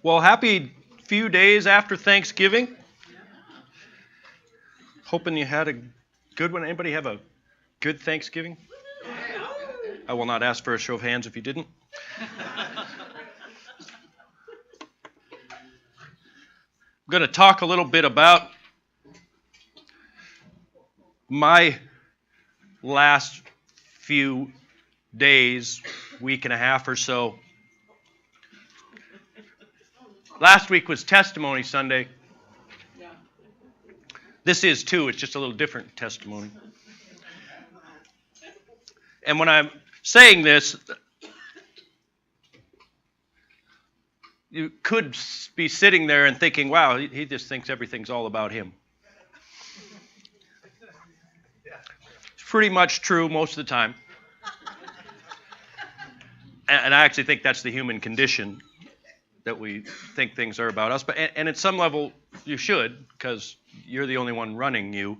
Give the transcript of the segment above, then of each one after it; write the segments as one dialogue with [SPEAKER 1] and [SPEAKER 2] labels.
[SPEAKER 1] Well, happy few days after Thanksgiving. Hoping you had a good one. Anybody have a good Thanksgiving? I will not ask for a show of hands if you didn't. I'm going to talk a little bit about my last few days, week and a half or so. Last week was Testimony Sunday. This is too, it's just a little different testimony. And when I'm saying this, you could be sitting there and thinking, wow, he just thinks everything's all about him. It's pretty much true most of the time. And I actually think that's the human condition, that we think things are about us. And at some level, you should, because you're the only one running you.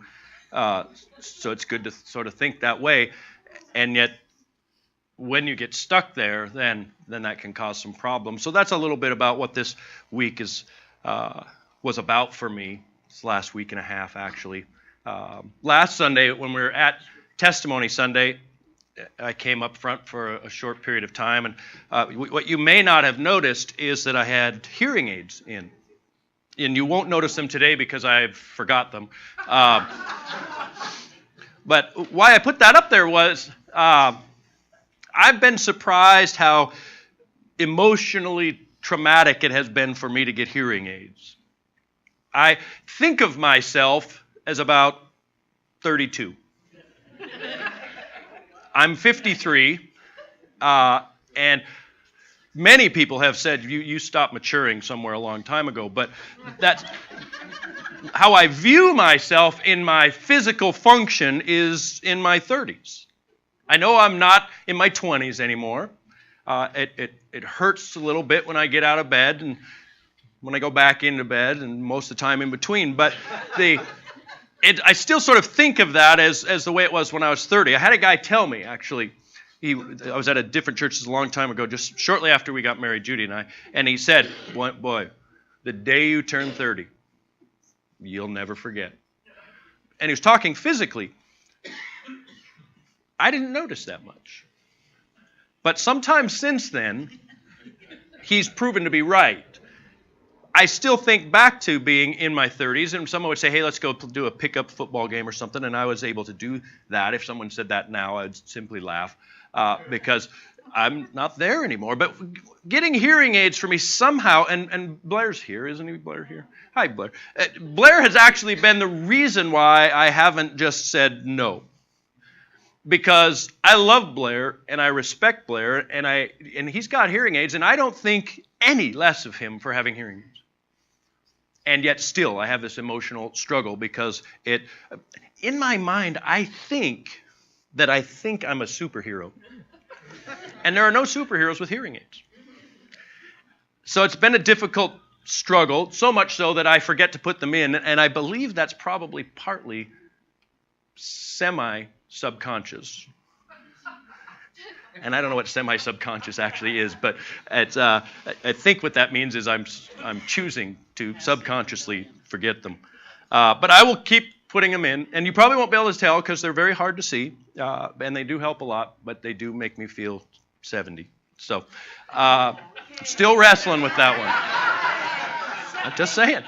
[SPEAKER 1] So it's good to sort of think that way. And yet, when you get stuck there, then that can cause some problems. So that's a little bit about what this week was about for me. This last week and a half, actually. Last Sunday, when we were at Testimony Sunday, I came up front for a short period of time. And what you may not have noticed is that I had hearing aids in. And you won't notice them today because I forgot them. But why I put that up there was I've been surprised how emotionally traumatic it has been for me to get hearing aids. I think of myself as about 32. I'm 53, and many people have said you stopped maturing somewhere a long time ago, but that's how I view myself in my physical function is in my 30s. I know I'm not in my 20s anymore. It hurts a little bit when I get out of bed and when I go back into bed and most of the time in between, but I still sort of think of that as the way it was when I was 30. I had a guy tell me, actually, I was at a different church a long time ago, just shortly after we got married, Judy and I, and he said, boy, the day you turn 30, you'll never forget. And he was talking physically. I didn't notice that much. But sometime since then, he's proven to be right. I still think back to being in my 30s, and someone would say, hey, let's go do a pickup football game or something, and I was able to do that. If someone said that now, I'd simply laugh because I'm not there anymore. But getting hearing aids for me somehow, and Blair's here, isn't he, Blair here? Hi, Blair. Blair has actually been the reason why I haven't just said no. Because I love Blair, and I respect Blair, and he's got hearing aids, and I don't think any less of him for having hearing aids. And yet still, I have this emotional struggle because in my mind, I think I'm a superhero. And there are no superheroes with hearing aids. So it's been a difficult struggle, so much so that I forget to put them in, and I believe that's probably partly semi-subconscious. And I don't know what semi-subconscious actually is, but I think what that means is I'm choosing to subconsciously forget them. But I will keep putting them in, and you probably won't be able to tell because they're very hard to see, and they do help a lot, but they do make me feel 70. So I'm still wrestling with that one. I'm just saying.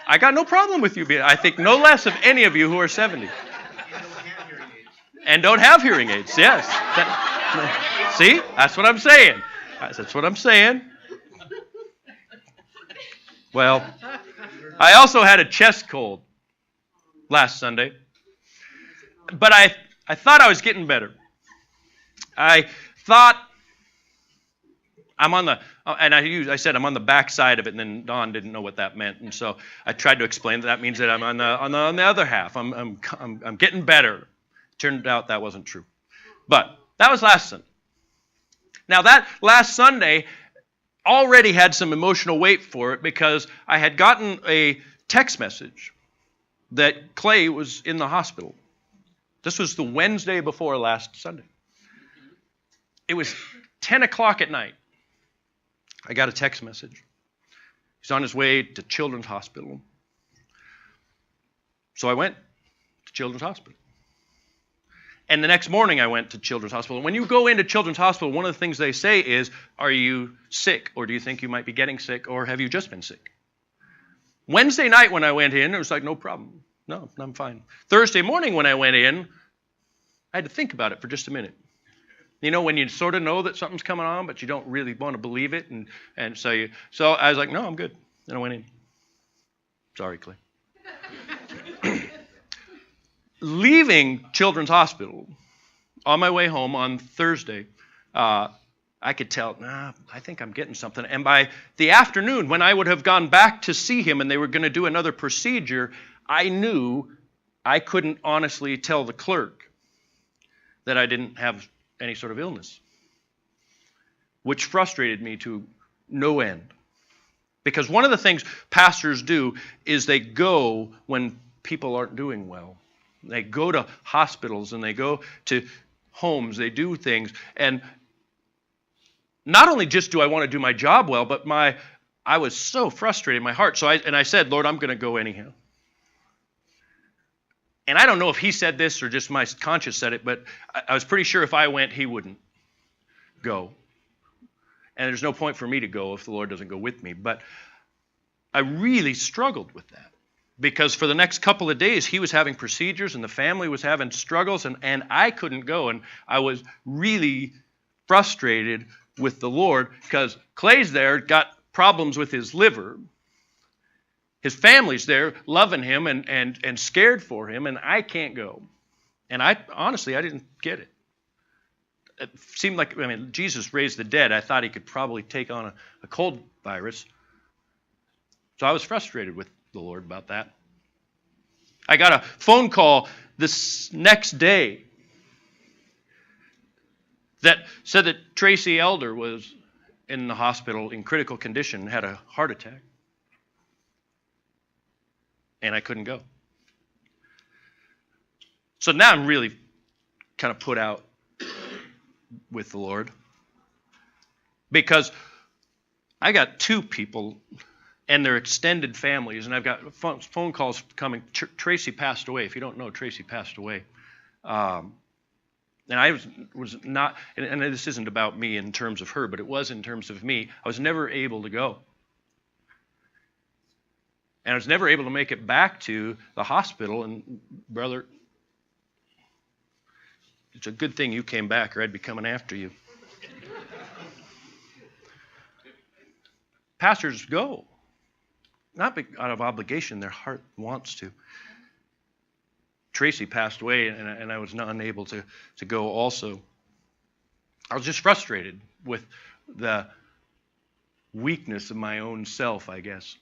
[SPEAKER 1] I got no problem with you being. I think no less of any of you who are 70. And don't have hearing aids, yes. See? That's what I'm saying. That's what I'm saying. Well, I also had a chest cold last Sunday. But I thought I was getting better. I thought I'm on the, and I said I'm on the back side of it, and then Don didn't know what that meant. And so I tried to explain that means that I'm on the other half. I'm getting better. Turned out that wasn't true. But that was last Sunday. Now that last Sunday already had some emotional weight for it because I had gotten a text message that Clay was in the hospital. This was the Wednesday before last Sunday. It was 10 o'clock at night. I got a text message. He's on his way to Children's Hospital. So I went to Children's Hospital. And the next morning I went to Children's Hospital. When you go into Children's Hospital, one of the things they say is, are you sick? Or do you think you might be getting sick? Or have you just been sick? Wednesday night when I went in, it was like, no problem. No, I'm fine. Thursday morning when I went in, I had to think about it for just a minute. You know, when you sort of know that something's coming on, but you don't really want to believe it. And so I was like, no, I'm good. And I went in. Sorry, Clay. Leaving Children's Hospital, on my way home on Thursday, I could tell, I think I'm getting something. And by the afternoon, when I would have gone back to see him and they were going to do another procedure, I knew I couldn't honestly tell the clerk that I didn't have any sort of illness, which frustrated me to no end. Because one of the things pastors do is they go when people aren't doing well. They go to hospitals and they go to homes. They do things. And not only just do I want to do my job well, but I was so frustrated in my heart. So I said, Lord, I'm going to go anyhow. And I don't know if he said this or just my conscience said it, but I was pretty sure if I went, he wouldn't go. And there's no point for me to go if the Lord doesn't go with me. But I really struggled with that. Because for the next couple of days, he was having procedures and the family was having struggles and I couldn't go. And I was really frustrated with the Lord because Clay's there, got problems with his liver. His family's there loving him and scared for him, and I can't go. And honestly, I didn't get it. It seemed like, Jesus raised the dead. I thought he could probably take on a cold virus. So I was frustrated with the Lord about that. I got a phone call this next day that said that Tracy Elder was in the hospital in critical condition, had a heart attack. And I couldn't go. So now I'm really kind of put out with the Lord. Because I got two people and their extended families, and I've got phone calls coming. Tracy passed away. If you don't know, Tracy passed away. And I was not, and this isn't about me in terms of her, but it was in terms of me. I was never able to go. And I was never able to make it back to the hospital. And brother, it's a good thing you came back or I'd be coming after you. Pastors go. Not out of obligation, their heart wants to. Tracy passed away and I was not unable to go also. I was just frustrated with the weakness of my own self, I guess.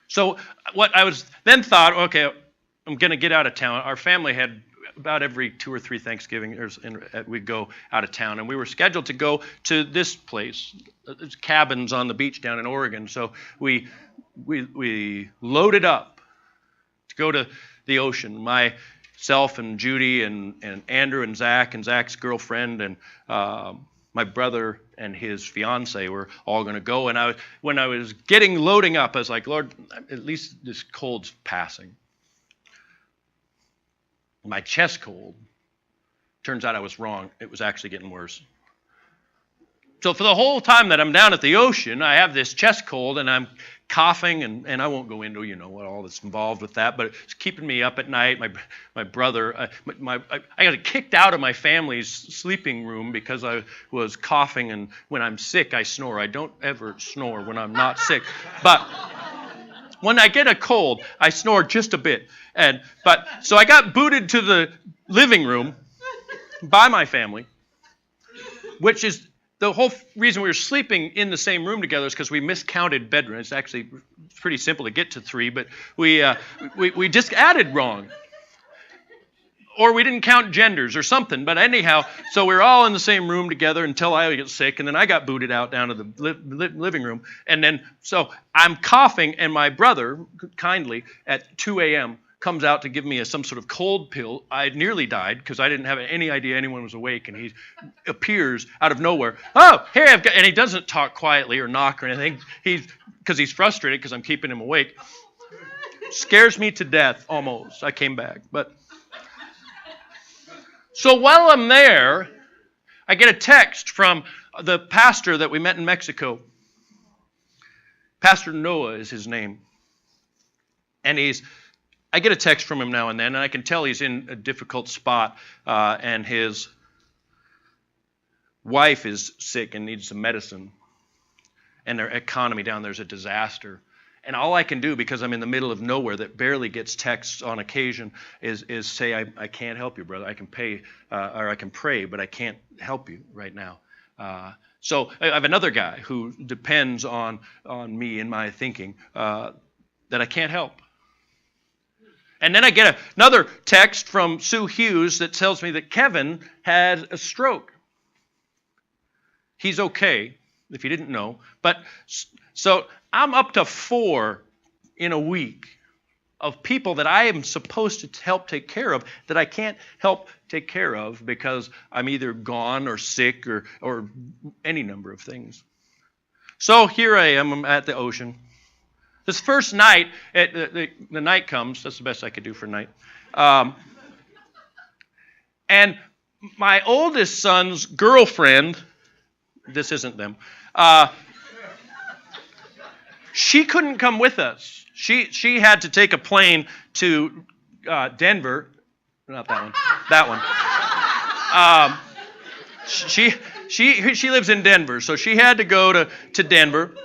[SPEAKER 1] So what I was then thought, okay, I'm going to get out of town. Our family had about every 2 or 3 Thanksgiving, we'd go out of town. And we were scheduled to go to this place. There's cabins on the beach down in Oregon. So we loaded up to go to the ocean. Myself and Judy and Andrew and Zach's girlfriend and my brother and his fiance were all going to go. And when I was loading up, I was like, Lord, at least this cold's passing. My chest cold, turns out I was wrong. It was actually getting worse. So for the whole time that I'm down at the ocean, I have this chest cold and I'm coughing, and I won't go into what all that's involved with that, but it's keeping me up at night. My brother, I got kicked out of my family's sleeping room because I was coughing, and when I'm sick, I snore. I don't ever snore when I'm not sick, but when I get a cold, I snore just a bit. So I got booted to the living room by my family, which is the whole reason we were sleeping in the same room together is because we miscounted bedrooms. It's actually pretty simple to get to 3, but we just added wrong. Or we didn't count genders or something. But anyhow, so we were all in the same room together until I got sick, and then I got booted out down to the living room. And then, so I'm coughing, and my brother, kindly, at 2 a.m., comes out to give me some sort of cold pill. I nearly died because I didn't have any idea anyone was awake, and he appears out of nowhere. Oh, here I've got, and he doesn't talk quietly or knock or anything. Because he's frustrated because I'm keeping him awake. Scares me to death almost. I came back, but so while I'm there, I get a text from the pastor that we met in Mexico. Pastor Noah is his name. And I get a text from him now and then, and I can tell he's in a difficult spot, and his wife is sick and needs some medicine. And their economy down there is a disaster. And all I can do, because I'm in the middle of nowhere that barely gets texts on occasion, is say, I can't help you, brother. I can pay, or I can pray, but I can't help you right now. So I have another guy who depends on me and my thinking that I can't help. And then I get another text from Sue Hughes that tells me that Kevin had a stroke. He's okay, if you didn't know. But so I'm up to 4 in a week of people that I am supposed to help take care of that I can't help take care of because I'm either gone or sick or any number of things. So here I am, I'm at the ocean. This first night, the night comes. That's the best I could do for night. And my oldest son's girlfriend, this isn't them, she couldn't come with us. She had to take a plane to Denver. Not that one. That one. She lives in Denver, so she had to go to Denver.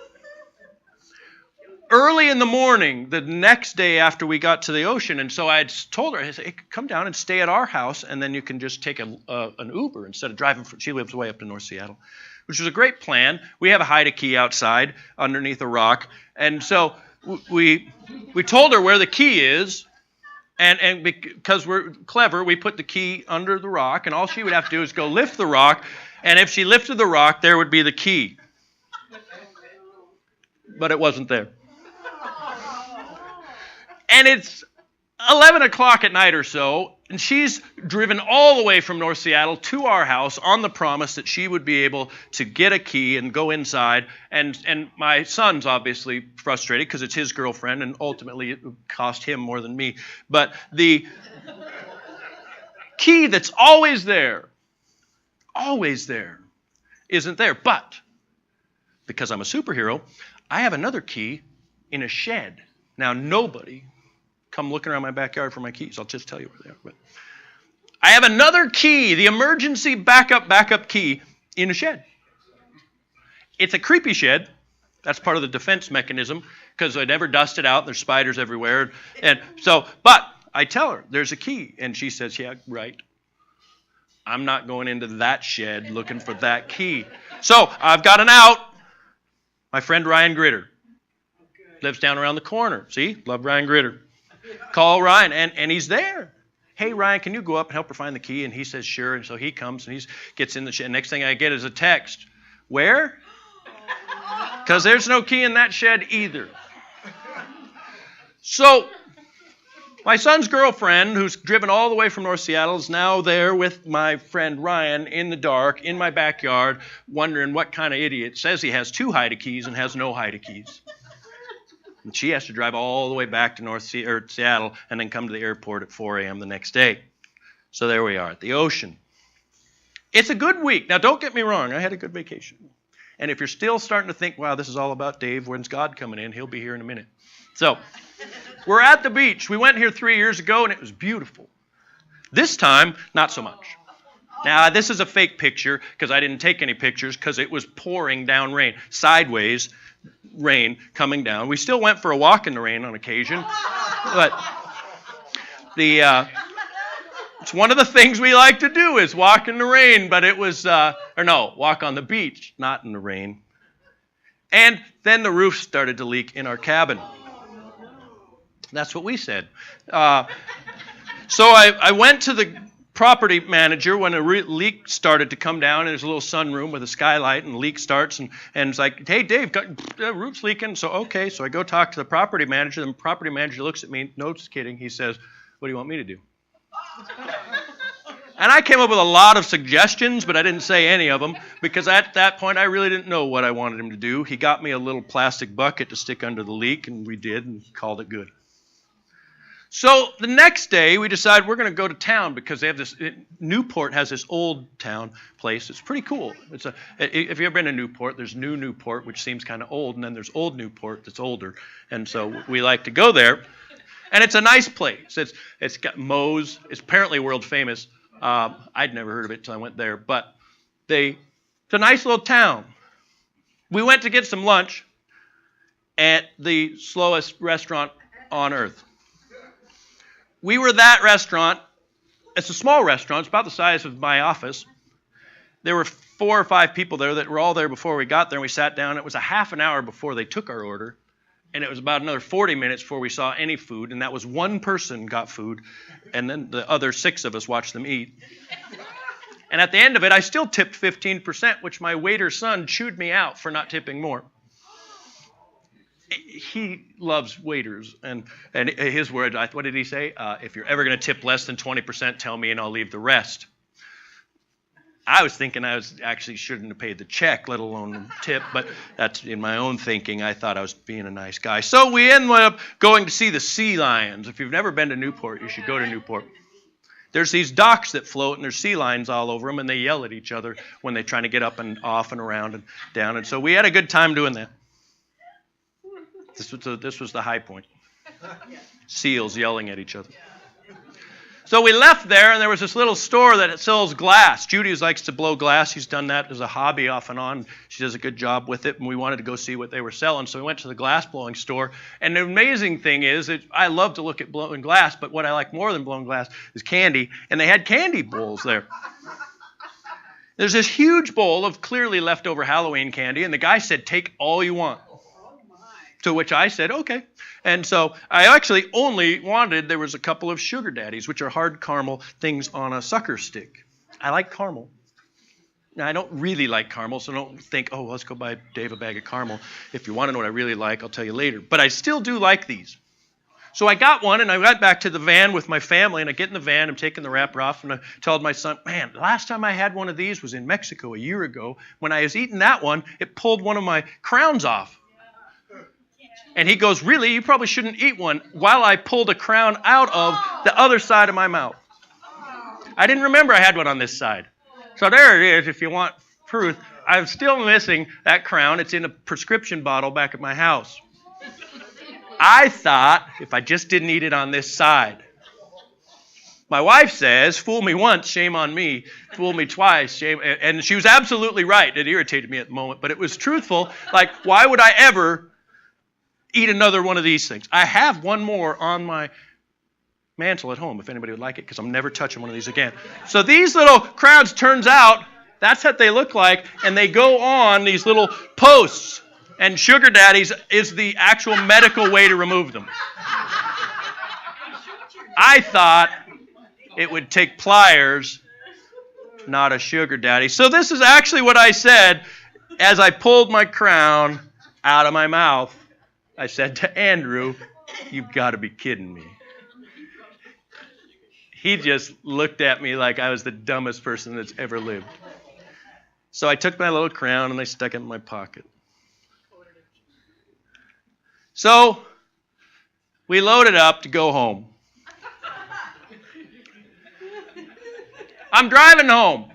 [SPEAKER 1] Early in the morning, the next day after we got to the ocean, and so I had told her, I said, hey, come down and stay at our house, and then you can just take an Uber instead of driving. She lives way up to North Seattle, which was a great plan. We have a hide-a-key outside underneath a rock, and so we told her where the key is, and because we're clever, we put the key under the rock, and all she would have to do is go lift the rock, and if she lifted the rock, there would be the key. But it wasn't there. And it's 11 o'clock at night or so, and she's driven all the way from North Seattle to our house on the promise that she would be able to get a key and go inside. And my son's obviously frustrated because it's his girlfriend, and ultimately it would cost him more than me. But the key that's always there, isn't there. But because I'm a superhero, I have another key in a shed. Now, nobody come looking around my backyard for my keys. I'll just tell you where they are. But I have another key, the emergency backup key, in a shed. It's a creepy shed. That's part of the defense mechanism because I never dust it out. There's spiders everywhere. And so, but I tell her there's a key. And she says, yeah, right. I'm not going into that shed looking for that key. So I've got an out. My friend Ryan Gritter lives down around the corner. See? Love Ryan Gritter. Call Ryan, and he's there. Hey, Ryan, can you go up and help her find the key? And he says, sure. And so he comes, and he gets in the shed. Next thing I get is a text. Where? Because there's no key in that shed either. So my son's girlfriend, who's driven all the way from North Seattle, is now there with my friend Ryan in the dark, in my backyard, wondering what kind of idiot says he has 2 hide-a-keys and has no hide-a-keys. And she has to drive all the way back to Seattle and then come to the airport at 4 a.m. the next day. So there we are at the ocean. It's a good week. Now, don't get me wrong. I had a good vacation. And if you're still starting to think, wow, this is all about Dave, when's God coming in? He'll be here in a minute. So we're at the beach. We went here 3 years ago, and it was beautiful. This time, not so much. Now, this is a fake picture because I didn't take any pictures because it was pouring down rain, sideways rain coming down. We still went for a walk in the rain on occasion, but it's one of the things we like to do is walk in the rain, but it was, walk on the beach, not in the rain. And then the roof started to leak in our cabin. That's what we said. So I went to the property manager, when a leak started to come down, and there's a little sunroom with a skylight, and the leak starts, and it's like, hey, Dave, the roof's leaking. So, okay. So I go talk to the property manager. The property manager looks at me. No, just kidding. He says, what do you want me to do? And I came up with a lot of suggestions, but I didn't say any of them because at that point I really didn't know what I wanted him to do. He got me a little plastic bucket to stick under the leak, and we did and called it good. So the next day we decided we're going to go to town because they have this, Newport has this old town place. It's pretty cool. If you've ever been to Newport, there's New Newport, which seems kind of old, and then there's Old Newport that's older. And so we like to go there. And it's a nice place. It's got Moe's. It's apparently world famous. I'd never heard of it until I went there. But it's a nice little town. We went to get some lunch at the slowest restaurant on earth. We were that restaurant. It's a small restaurant. It's about the size of my office. There were 4 or 5 people there that were all there before we got there, and we sat down. It was a half an hour before they took our order. And it was about another 40 minutes before we saw any food. And that was one person got food. And then the other 6 of us watched them eat. And at the end of it, I still tipped 15%, which my waiter's son chewed me out for not tipping more. He loves waiters. And his words, what did he say? If you're ever going to tip less than 20%, tell me and I'll leave the rest. I was thinking I actually shouldn't have paid the check, let alone the tip, but that's in my own thinking. I thought I was being a nice guy. So we ended up going to see the sea lions. If you've never been to Newport, you should go to Newport. There's these docks that float, and there's sea lions all over them, and they yell at each other when they're trying to get up and off and around and down. And so we had a good time doing that. This was the high point. Seals yelling at each other. So we left there, and there was this little store that sells glass. Judy likes to blow glass. She's done that as a hobby off and on. She does a good job with it, and we wanted to go see what they were selling. So we went to the glass blowing store. And the amazing thing is that I love to look at blowing glass, but what I like more than blowing glass is candy. And they had candy bowls there. There's this huge bowl of clearly leftover Halloween candy, and the guy said, take all you want. To which I said, okay. And so I actually only wanted, there was a couple of sugar daddies, which are hard caramel things on a sucker stick. I like caramel. Now, I don't really like caramel, so don't think, oh, let's go buy Dave a bag of caramel. If you want to know what I really like, I'll tell you later. But I still do like these. So I got one, and I went back to the van with my family, and I get in the van, I'm taking the wrapper off, and I told my son, man, the last time I had one of these was in Mexico a year ago. When I was eating that one, it pulled one of my crowns off. And he goes, really? You probably shouldn't eat one, while I pulled a crown out of the other side of my mouth. I didn't remember I had one on this side. So there it is, if you want proof. I'm still missing that crown. It's in a prescription bottle back at my house. I thought if I just didn't eat it on this side. My wife says, fool me once, shame on me. Fool me twice, shame. And she was absolutely right. It irritated me at the moment, but it was truthful. Like, why would I ever eat another one of these things? I have one more on my mantle at home if anybody would like it, because I'm never touching one of these again. So these little crowns, turns out, that's what they look like, and they go on these little posts. And sugar daddies is the actual medical way to remove them. I thought it would take pliers, not a sugar daddy. So this is actually what I said as I pulled my crown out of my mouth. I said to Andrew, you've got to be kidding me. He just looked at me like I was the dumbest person that's ever lived. So I took my little crown and I stuck it in my pocket. So we loaded up to go home. I'm driving home.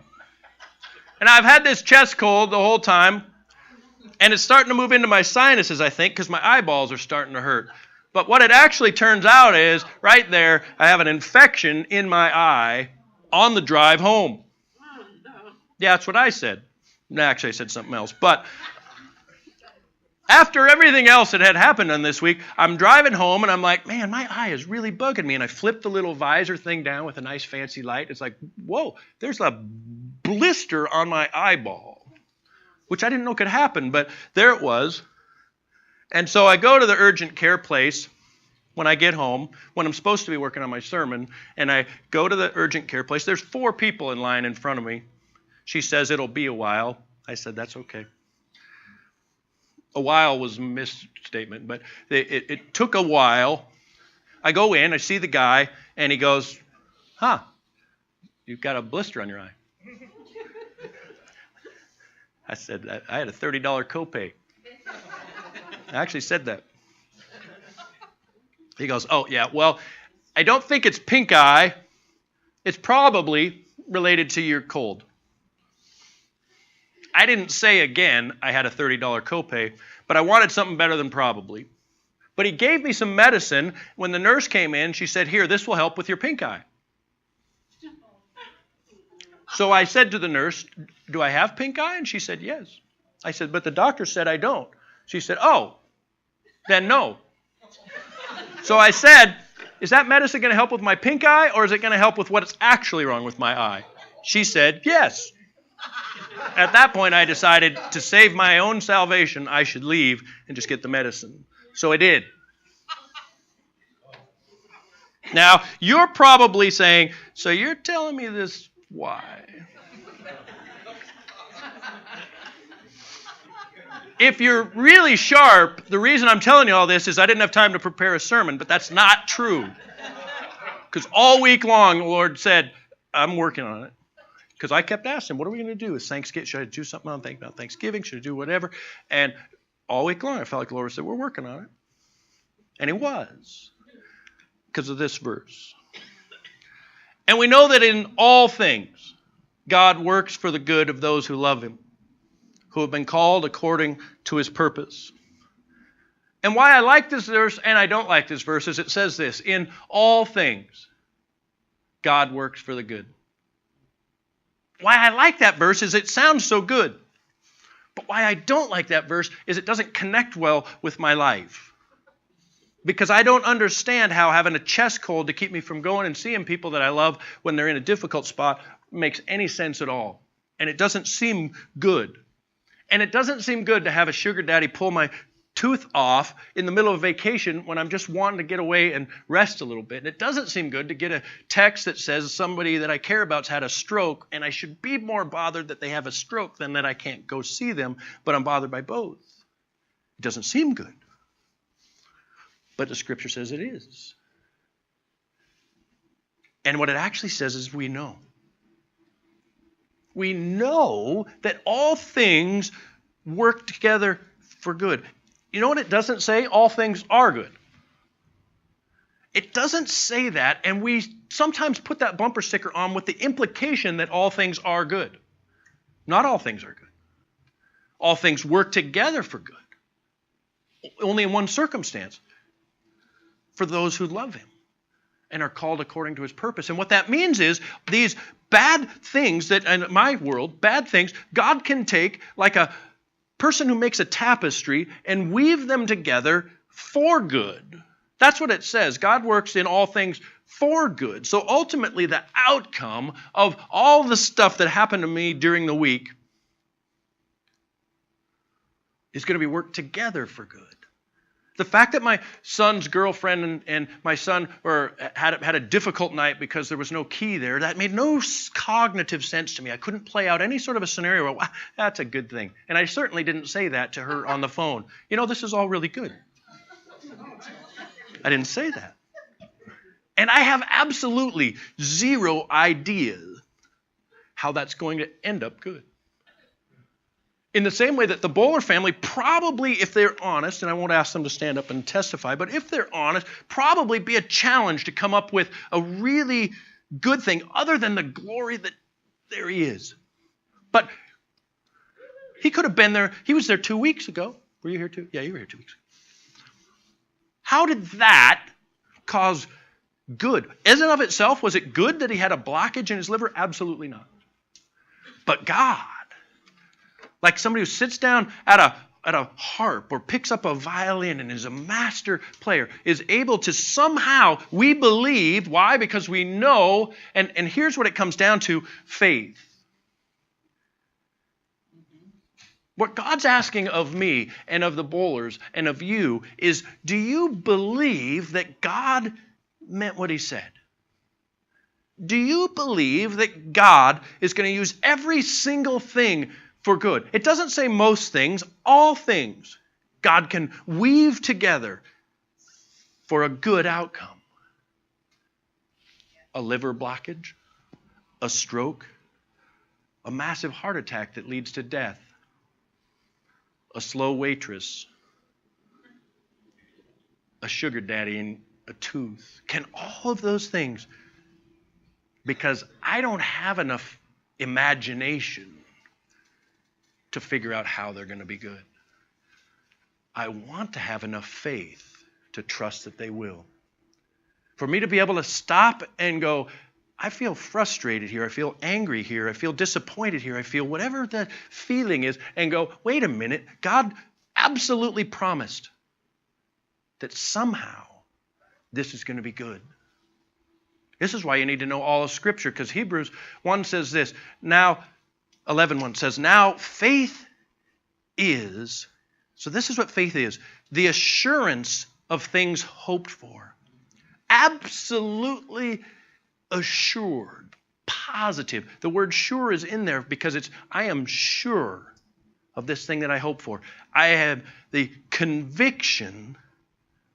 [SPEAKER 1] And I've had this chest cold the whole time. And it's starting to move into my sinuses, I think, because my eyeballs are starting to hurt. But what it actually turns out is, right there, I have an infection in my eye on the drive home. Yeah, that's what I said. No, actually, I said something else. But after everything else that had happened on this week, I'm driving home, and I'm like, man, my eye is really bugging me. And I flip the little visor thing down with a nice fancy light. It's like, whoa, there's a blister on my eyeball, which I didn't know could happen, but there it was. And so I go to the urgent care place, when I get home, when I'm supposed to be working on my sermon, and I go to the urgent care place. There's 4 people in line in front of me. She says, it'll be a while. I said, that's okay. A while was a misstatement, but it took a while. I go in, I see the guy, and he goes, you've got a blister on your eye. I said, I had a $30 copay. I actually said that. He goes, oh, yeah, well, I don't think it's pink eye. It's probably related to your cold. I didn't say again I had a $30 copay, but I wanted something better than probably. But he gave me some medicine. When the nurse came in, she said, here, this will help with your pink eye. So I said to the nurse, do I have pink eye? And she said, yes. I said, but the doctor said I don't. She said, oh, then no. So I said, is that medicine going to help with my pink eye, or is it going to help with what's actually wrong with my eye? She said, yes. At that point, I decided to save my own salvation, I should leave and just get the medicine. So I did. Now, you're probably saying, so you're telling me this why? If you're really sharp, the reason I'm telling you all this is I didn't have time to prepare a sermon, but that's not true. Because all week long, the Lord said, I'm working on it. Because I kept asking him, what are we going to do? Is Thanksgiving? Should I do something on Thanksgiving? Should I do whatever? And all week long, I felt like the Lord said, we're working on it. And He was. Because of this verse. And we know that in all things, God works for the good of those who love Him, who have been called according to His purpose. And why I like this verse and I don't like this verse is it says this, in all things, God works for the good. Why I like that verse is it sounds so good. But why I don't like that verse is it doesn't connect well with my life. Because I don't understand how having a chest cold to keep me from going and seeing people that I love when they're in a difficult spot makes any sense at all. And it doesn't seem good. And it doesn't seem good to have a sugar daddy pull my tooth off in the middle of vacation when I'm just wanting to get away and rest a little bit. And it doesn't seem good to get a text that says somebody that I care about's had a stroke, and I should be more bothered that they have a stroke than that I can't go see them, but I'm bothered by both. It doesn't seem good. But the Scripture says it is. And what it actually says is we know. We know that all things work together for good. You know what it doesn't say? All things are good. It doesn't say that, and we sometimes put that bumper sticker on with the implication that all things are good. Not all things are good. All things work together for good. Only in one circumstance. For those who love Him and are called according to His purpose. And what that means is these bad things that, in my world, bad things, God can take like a person who makes a tapestry and weave them together for good. That's what it says. God works in all things for good. So ultimately, the outcome of all the stuff that happened to me during the week is going to be worked together for good. The fact that my son's girlfriend and my son had a difficult night because there was no key there, that made no cognitive sense to me. I couldn't play out any sort of a scenario where, wow, that's a good thing. And I certainly didn't say that to her on the phone. You know, this is all really good. I didn't say that. And I have absolutely zero idea how that's going to end up good. In the same way that the Bowler family probably, if they're honest, and I won't ask them to stand up and testify, but if they're honest, probably be a challenge to come up with a really good thing other than the glory that there He is. But he could have been there. He was there 2 weeks ago. Were you here too? Yeah, you were here 2 weeks ago. How did that cause good? In and of itself, was it good that he had a blockage in his liver? Absolutely not. But God, like somebody who sits down at a harp or picks up a violin and is a master player, is able to somehow, we believe, why? Because we know, and here's what it comes down to, faith. What God's asking of me and of the bowlers and of you is, do you believe that God meant what he said? Do you believe that God is going to use every single thing for good? It doesn't say most things, all things God can weave together for a good outcome. A liver blockage, a stroke, a massive heart attack that leads to death, a slow waitress, a sugar daddy and a tooth. Can all of those things, because I don't have enough imagination to figure out how they're going to be good. I want to have enough faith to trust that they will. For me to be able to stop and go, I feel frustrated here, I feel angry here, I feel disappointed here, I feel whatever that feeling is, and go, wait a minute, God absolutely promised that somehow this is going to be good. This is why you need to know all of Scripture, because Hebrews 1 says this, now, 11:1 says, now faith is, so this is what faith is, the assurance of things hoped for. Absolutely assured, positive. The word sure is in there because it's, I am sure of this thing that I hope for. I have the conviction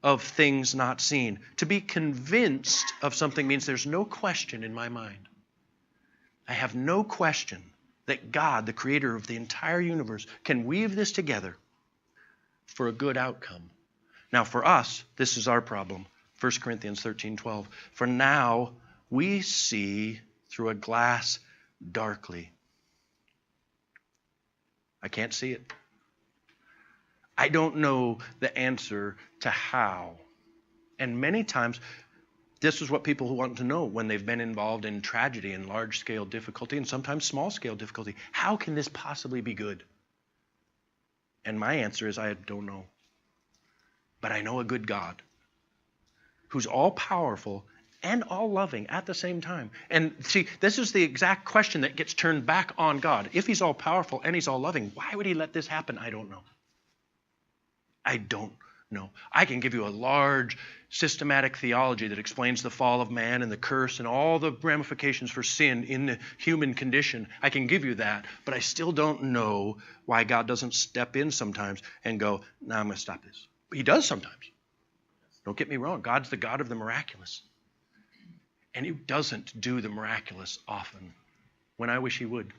[SPEAKER 1] of things not seen. To be convinced of something means there's no question in my mind. I have no question that God, the creator of the entire universe, can weave this together for a good outcome. Now for us, this is our problem. 1 Corinthians 13:12. For now we see through a glass darkly. I can't see it. I don't know the answer to how. And many times, this is what people want to know when they've been involved in tragedy and large-scale difficulty and sometimes small-scale difficulty. How can this possibly be good? And my answer is, I don't know. But I know a good God who's all-powerful and all-loving at the same time. And see, this is the exact question that gets turned back on God. If he's all-powerful and he's all-loving, why would he let this happen? I don't know. I don't know. I can give you a large systematic theology that explains the fall of man and the curse and all the ramifications for sin in the human condition. I can give you that, but I still don't know why God doesn't step in sometimes and go, no, I'm going to stop this. He does sometimes. Don't get me wrong. God's the God of the miraculous. And he doesn't do the miraculous often, when I wish he would.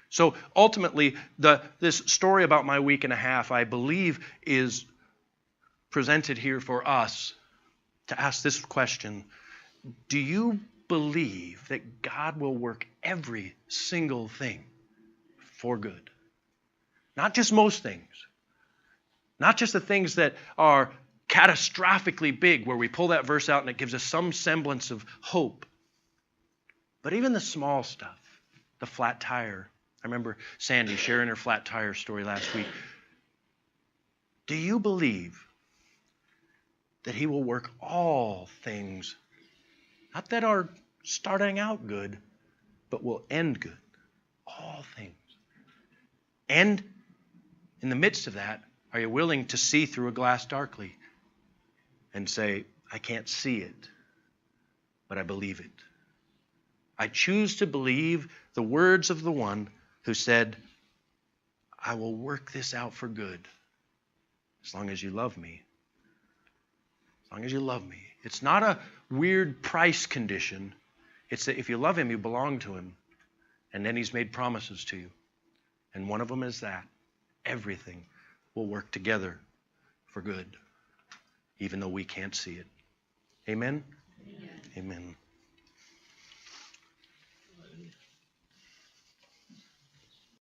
[SPEAKER 1] So ultimately, this story about my week and a half, I believe, is presented here for us to ask this question. Do you believe that God will work every single thing for good? Not just most things. Not just the things that are catastrophically big, where we pull that verse out and it gives us some semblance of hope. But even the small stuff, the flat tire. I remember Sandy sharing her flat tire story last week. Do you believe that he will work all things, not that are starting out good, but will end good? All things. And in the midst of that, are you willing to see through a glass darkly and say, I can't see it, but I believe it? I choose to believe the words of the one who said, I will work this out for good as long as you love me. As long as you love me. It's not a weird price condition. It's that if you love him, you belong to him. And then he's made promises to you. And one of them is that everything will work together for good, even though we can't see it. Amen? Amen. Amen.